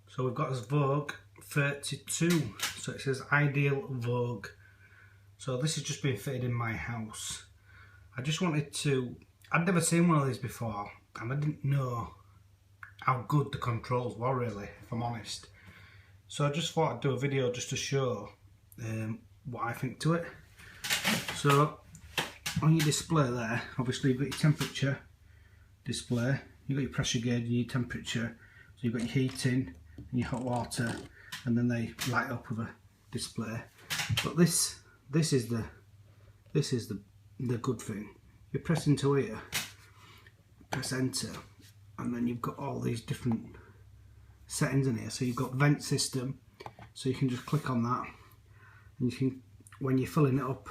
So we've got this Vogue 32, so it says Ideal Vogue. So this has just been fitted in my house. I just wanted to, I'd never seen one of these before, and I didn't know how good the controls were really, if I'm honest. So I just thought I'd do a video just to show what I think to it. So on your display there, obviously you've got your temperature display, you've got your pressure gauge and your temperature, so you've got your heating and your hot water, and then they light up with a display. But this is the good thing. You press into here, press enter, and then you've got all these different settings in here. So you've got vent system, so you can just click on that, and you can, when you're filling it up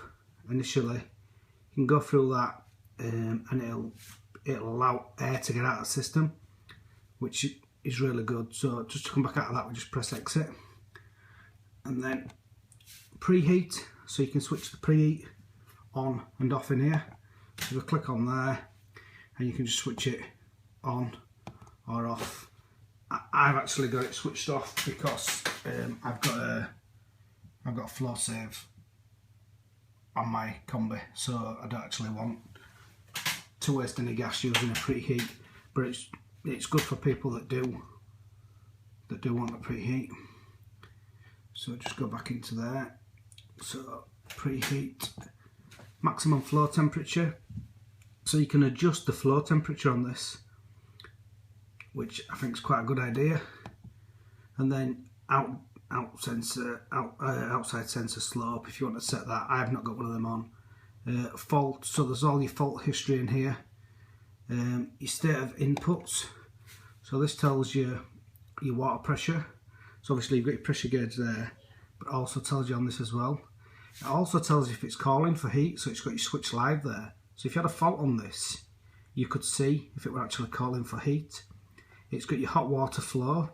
initially, you can go through that, and it'll allow air to get out of the system, which is really good. So just to come back out of that, we just press exit, and then preheat, so you can switch the preheat on and off in here. So we'll click on there, and you can just switch it on or off. I've actually got it switched off because I've got a flow save on my Combi, so I don't actually want to waste any gas using a preheat. But it's good for people that do want a preheat. So just go back into there. So preheat, maximum flow temperature. So you can adjust the flow temperature on this, which I think is quite a good idea. And then outside sensor slope, if you want to set that. I have not got one of them on. Fault, so there's all your fault history in here. Your state of inputs, so this tells you your water pressure. So obviously you've got your pressure gauge there, but it also tells you on this as well. It also tells you if it's calling for heat, so it's got your switch live there. So if you had a fault on this, you could see if it were actually calling for heat. It's got your hot water flow,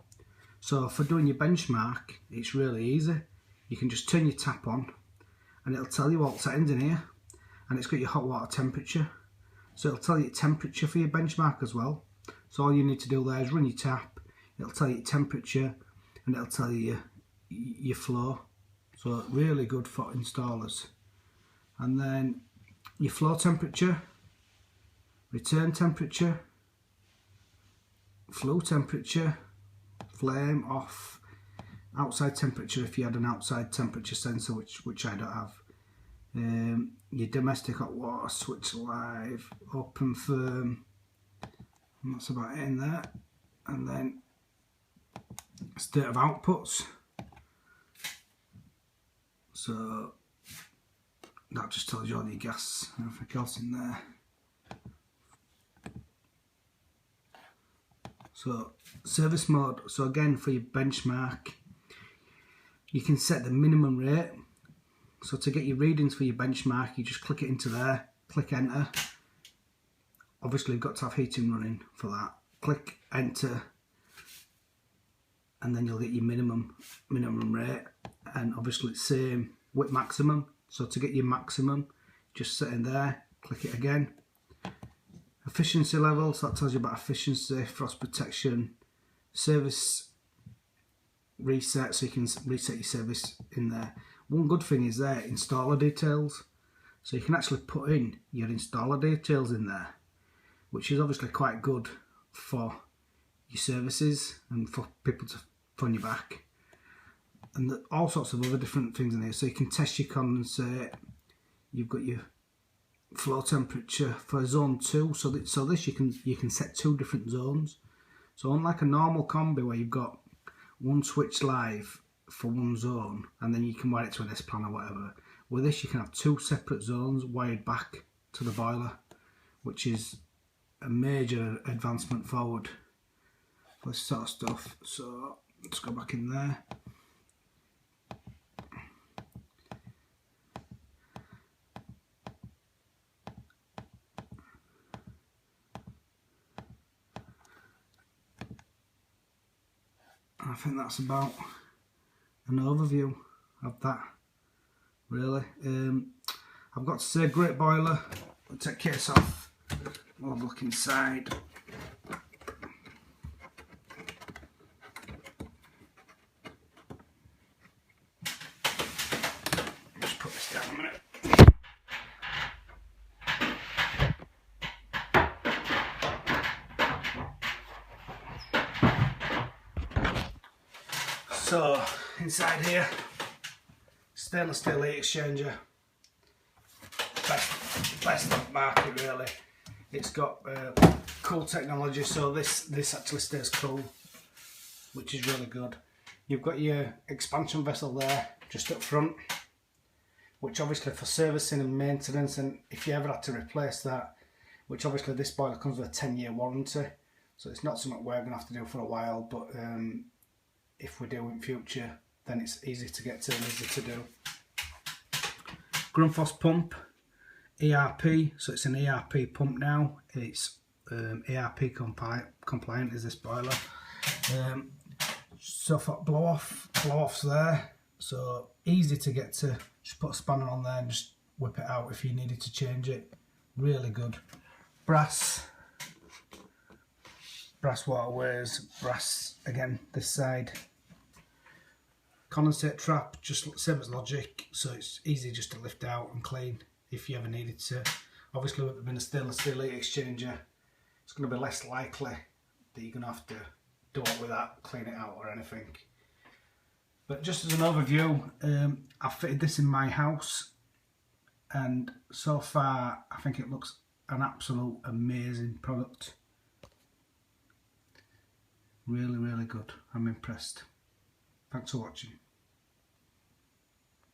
so for doing your benchmark, it's really easy. You can just turn your tap on, and it'll tell you all the settings in here. And it's got your hot water temperature, so it'll tell you temperature for your benchmark as well. So all you need to do there is run your tap, it'll tell you temperature, and it'll tell you your flow. So really good for installers. And then your flow temperature, return temperature, flow temperature, flame off, outside temperature if you had an outside temperature sensor, which I don't have. Your domestic hot water, switch live, open firm, and that's about it in there. And then state of outputs, so that just tells you all your gas and everything else in there. So service mode, so again for your benchmark, you can set the minimum rate. So to get your readings for your benchmark, you just click it into there, click enter. Obviously you've got to have heating running for that. Click enter, and then you'll get your minimum rate, and obviously it's same with maximum. So to get your maximum, just sit in there, click it again. Efficiency level, so that tells you about efficiency, frost protection, service reset, so you can reset your service in there. One good thing is there, installer details, so you can actually put in your installer details in there, which is obviously quite good for your services and for people to phone you back, and all sorts of other different things in here. So you can test your condensate, you've got your flow temperature for zone 2, so this you can set 2 different zones. So unlike a normal Combi where you've got one switch live for one zone, and then you can wire it to an S-plan or whatever, with this you can have 2 separate zones wired back to the boiler, which is a major advancement forward for this sort of stuff. So let's go back in there. I think that's about an overview of that, really. I've got to say, great boiler. I'll take case off, we'll look inside. So inside here, stainless steel heat exchanger, best on the market really. It's got cool technology, so this actually stays cool, which is really good. You've got your expansion vessel there just up front, which obviously for servicing and maintenance, and if you ever had to replace that, which obviously this boiler comes with a 10-year warranty, so it's not something we're going to have to do for a while, but if we do in future, then it's easy to get to and easy to do. Grundfos pump, ERP, so it's an ERP pump now. It's ERP compliant is this boiler. So for blow-offs there, so easy to get to. Just put a spanner on there and just whip it out if you needed to change it. Really good. Brass waterways, brass again this side. Condensate trap, just same as Logic, so it's easy just to lift out and clean if you ever needed to. Obviously with it being a stainless steel heat exchanger, it's going to be less likely that you're going to have to do it with that, clean it out or anything. But just as an overview, I've fitted this in my house, and so far I think it looks an absolute amazing product. Really, really good. I'm impressed. Thanks for watching.